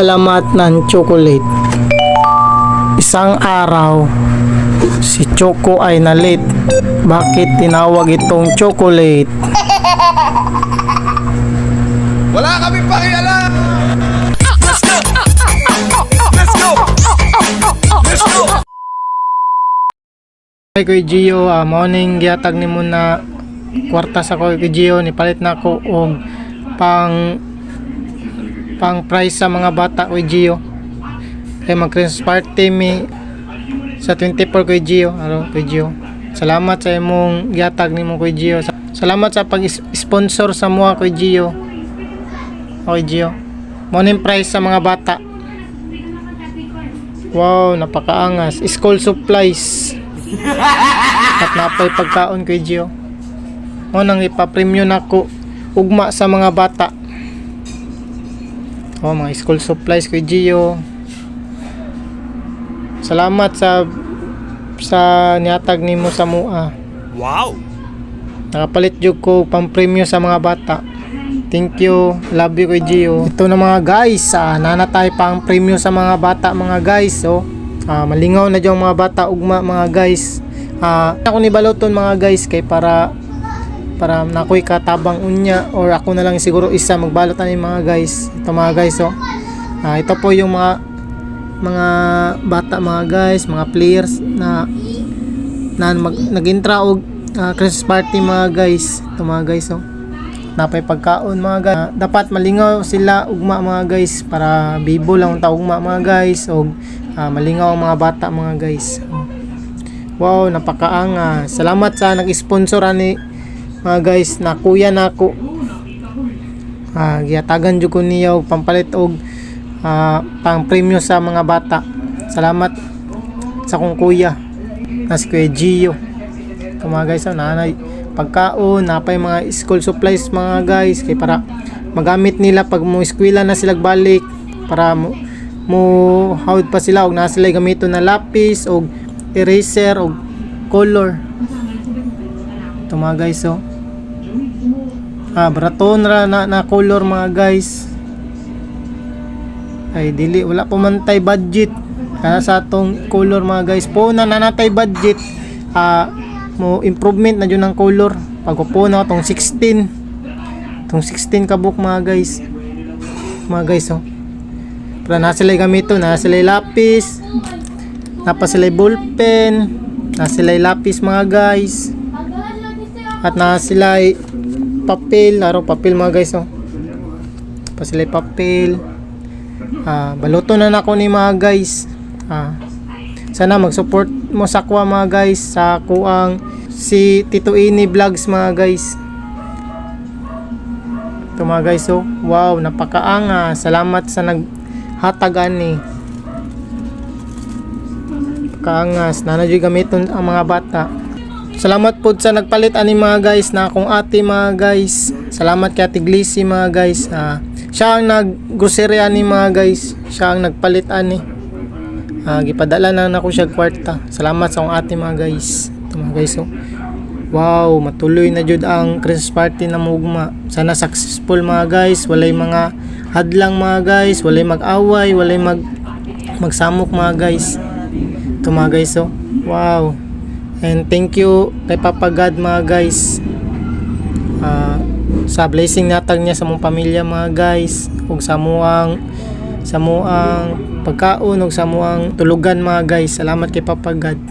alamat ng chocolate. Isang araw, si Choco ay nalit. Bakit tinawag itong chocolate? Wala kami pakialam! Let's go! Let's go! Let's go! Hey Kuya Gio, morning gihatag ni mo na kwarta sa Kuya Gio, nipalit na ko og pang price sa mga bata Kuya Gio. Kaya mag Christmas party mi sa 24 Kuya Gio. Ano Kuya Gio? Salamat sa imong gihatag nimo Kuya Gio. Salamat sa pag-sponsor sa mua Kuya Gio. Kuya Gio. Morning price sa mga bata. Wow, napakaangas. School supplies. At napay pagkaon Kuya Gio. O nang ipa-premium nako ugma sa mga bata. O mga school supplies Kuya Gio. Salamat sa nihatag nimo sa mua. Wow! Nakapalit jud ko pang premium sa mga bata. Thank you. Love you Kuya Gio. Ito na mga guys, nanatay pang premium sa mga bata mga guys. So, malingaw na dyan mga bata ugma mga guys. Ako ni baloton mga guys kay para nakoy katabang unya or ako na lang siguro isa magbalot ani mga guys. Ito mga guys oh. Ito po yung mga bata mga guys, mga players na nag-intra og Christmas party mga guys. Ito mga guys oh. Napay pagkaon mga guys. Dapat malingaw sila ugma mga guys para bibo lang ta ugma mga guys og malingaw ang mga bata mga guys. Wow, napakaanga. Salamat sa nag-sponsor ani mga guys na kuya nako. Gihatagan jud ko niya og pampalit og pang premium sa mga bata. Salamat sa kong kuya na si Kuya Gio. Ito mga guys, nanay pagkaon, napay mga school supplies mga guys kay para magamit nila pag mo eskwela na sila balik para mo hawd pa sila og na sila gamiton na lapis og eraser og color. Ito mga guys oh. Braton ra na color mga guys. Ay dili wala pa man tay budget sa atong color mga guys. Po na nanatay budget mo improvement na dyan ng color. Pagkupo na itong 16 kabuk mga guys oh. Para na sila gamito, na sila lapis, napa sila ballpen, na sila lapis mga guys, at na sila papel, papel mga guys oh. Pa sila papel. Baluto na nako ni mga guys. Sana mag-support mo sa kuha mga guys, sa kuang si Tito Ini Vlogs mga guys. Ito mga guys oh. Wow, napakaanga. Salamat sa naghatag ani. Napakaangas. Nanadyo'y gamiton ang mga bata. Salamat po sa nagpalit ani mga guys na akong ate mga guys. Salamat kay Ate Glissy mga guys. Siya ang nag-grocery ani mga guys. Siya ang nagpalit ani. Gipadala na ako siya kwarta. Salamat sa akong ate mga guys. Ito mga guys oh. Wow, matuloy na jud ang Christmas party na mugma. Sana successful mga guys. Walay mga hadlang mga guys. Walay mag-away, walay magsamok mga guys. Ito mga guys oh. Wow. And thank you kay Papa God mga guys. Sa blessing natag niya sa mong pamilya mga guys. Ug sa muang pagkaon ug sa muang tulugan mga guys. Salamat kay Papa God.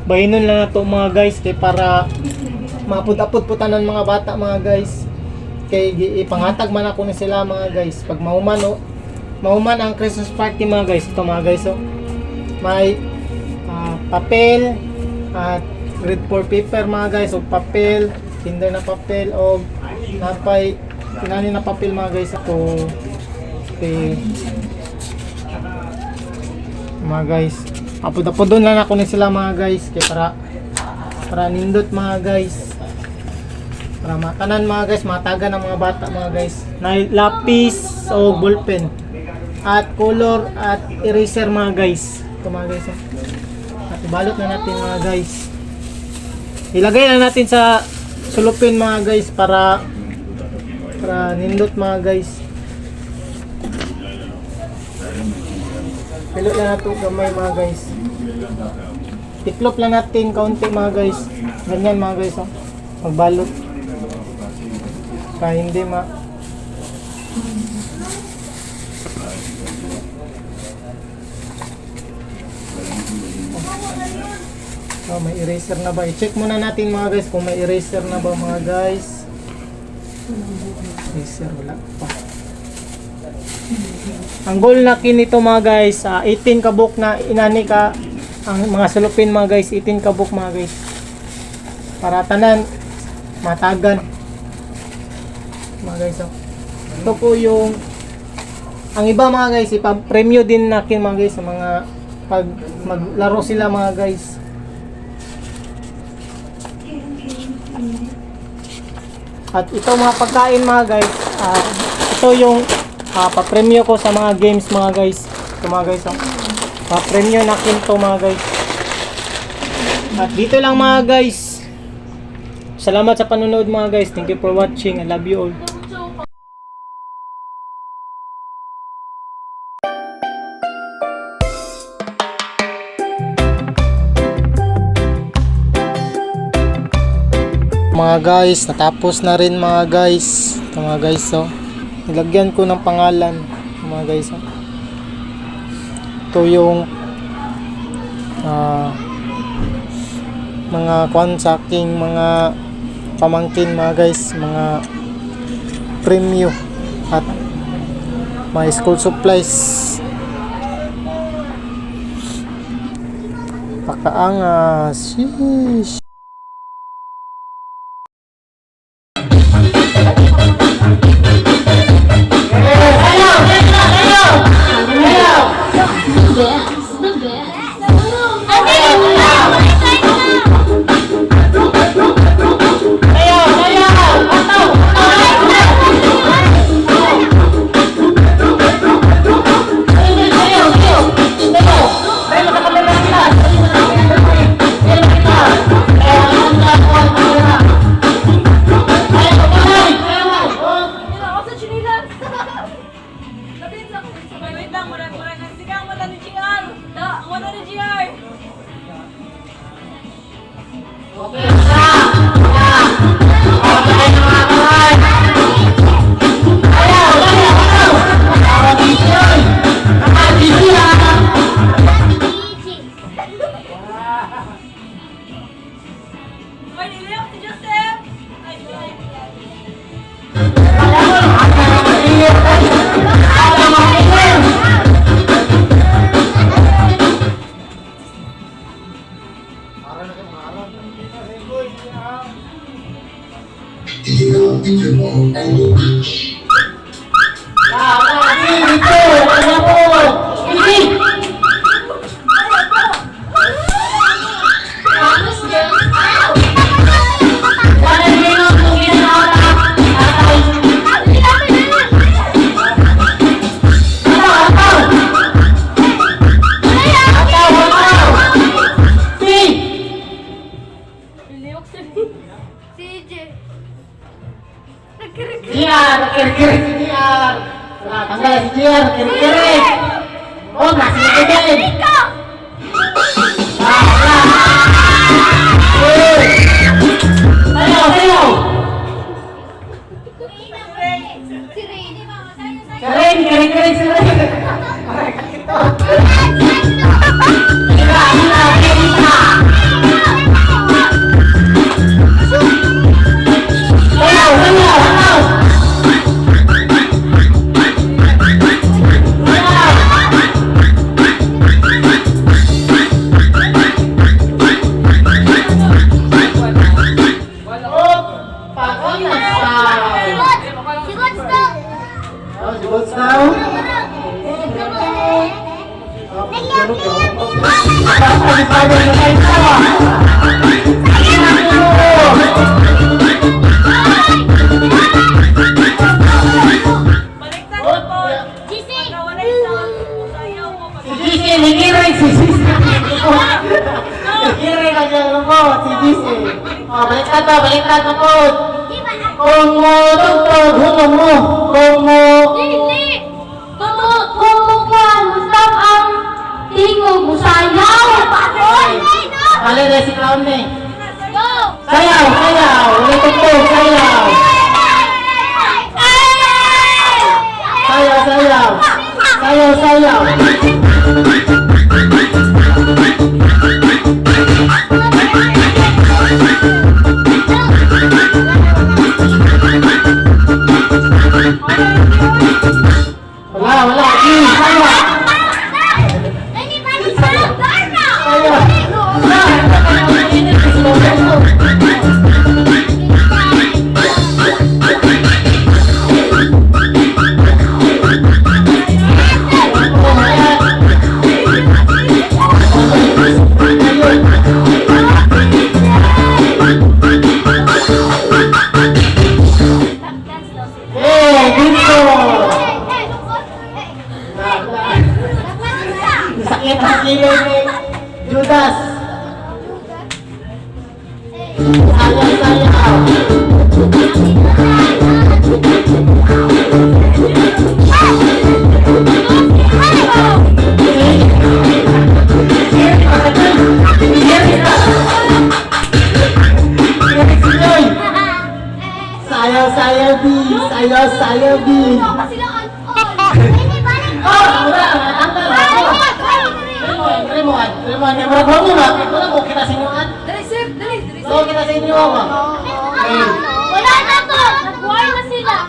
bahinon lang na to mga guys kay para mapud-apud po tanan mga bata mga guys. Kay ipangatag man ako ni sila mga guys. Pag mauman mauman ang Christmas party mga guys. Ito mga guys may papel at grade 4 paper mga guys o papel, kinder na papel o napay kinani na papel mga guys. Ito okay. Mga guys, apod-apod doon lang ako ni sila mga guys kay para nindot mga guys. Para matanan mga guys, mataga ng mga bata mga guys. Na lapis o ballpen at color at eraser mga guys. Ito mga guys. At ibalot na natin mga guys. Ilagay na natin sa sulupin mga guys para nindot mga guys. Pilot lang natin gamay mga guys. Tiklop lang natin kaunti mga guys. Ganyan mga guys magbalot. Kaya hindi may eraser na ba? I-check muna natin mga guys kung may eraser na ba mga guys. Eraser wala pa. Ang goal na kinito mga guys, 18 kabuk na inani ka ang mga sulupin mga guys, 18 kabuk mga guys. Para tanan matagan. Mga guys, ito po yung ang iba mga guys, ipa-premyo din natin mga guys sa mga pag maglaro sila mga guys. At ito mga pagkain mga guys, ito yung pa-premyo ko sa mga games mga guys. Ito mga guys, pa-premyo natin to mga guys. At dito lang mga guys. Salamat sa panonood mga guys. Thank you for watching. I love you all. Mga guys, natapos na rin mga guys. Ito mga guys, nilagyan ko ng pangalan. Ito mga guys, ito yung mga kwan sa aking mga pamangkin mga guys, mga premyo at my school supplies. Pakaangas. Sheesh. Kering. Baliktad na po. Kung mo tugtog, hunong mo. Kung mo... Dili! Kung mukhaan mo stop ang tingog mo sayaw! Alin na si Clown eh. Go! Sayaw, sayaw. Ulit tugtog, sayaw. Sayaw, sayaw. Sayaw, sayaw. Wala. Sayaw. Sakit ang kilay ni Judas. Sayaw. Sayaw, B. Rimon, wala ko kita sa inyo. Oo, kita sa inyo ako. Wala na to! Nag-war na sila!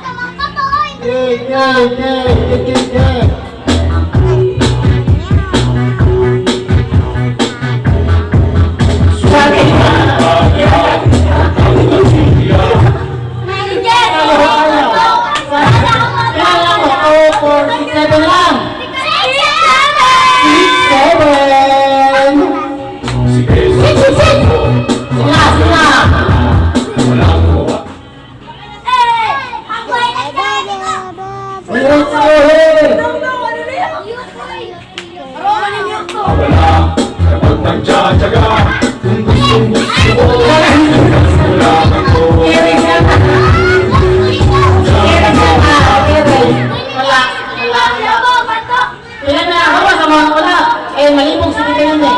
Malibog sa kita yun eh.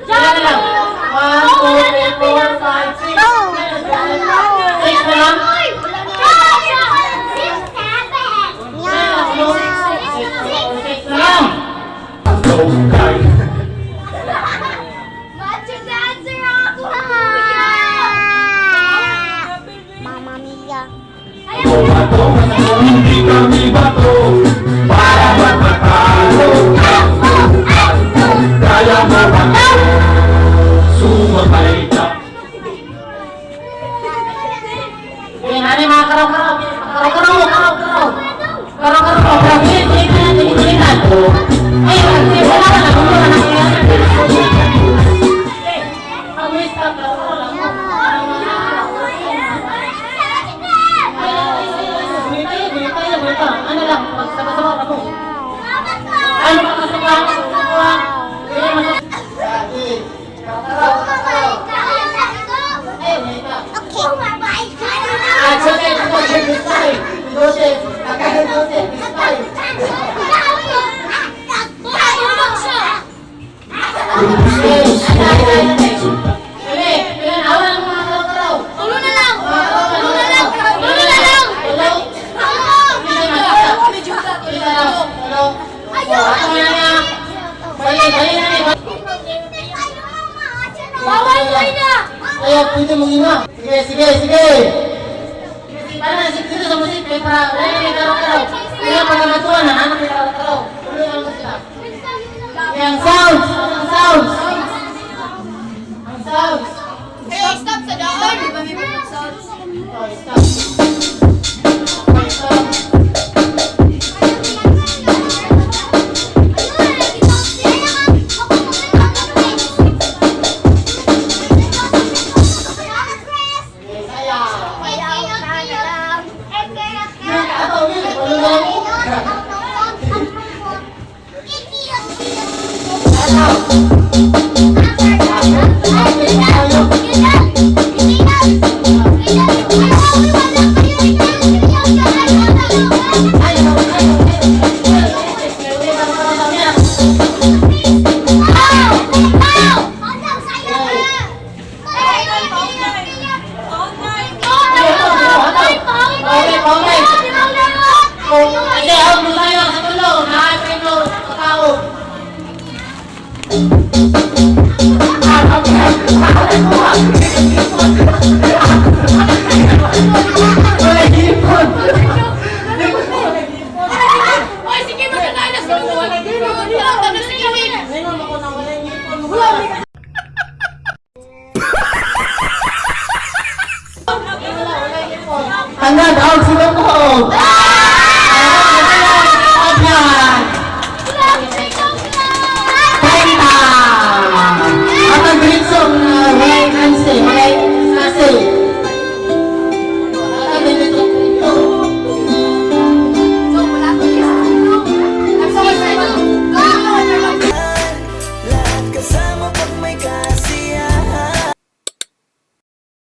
Kailan na lang? 1, 2, 3, 4, 5, 6. 6 na lang? Mamma mia! Hindi kami bato para magpatalo. Kaya mo ba sumakay ka? Hani mga karaw-karaw. Ayun, wala ka na. Wala na kaya. Pag-wistan ka. Ano lang, magsama-sama ka mo. Ano ka kasama? Ayaw, pwede mong ina. Sige. Para na, dito sa musik, may para, may karaw-karaw. Kaya pag natuwa na, anak may karaw-karaw. Tuloy lang mo sila. Ang sounds. Hey, stop sa down! Di ba may mga sounds? Oh, stop. Hanggang daog sila ko. Kainta. Ang gritsong walay nansi, walay nasi. Lahat kasama pag may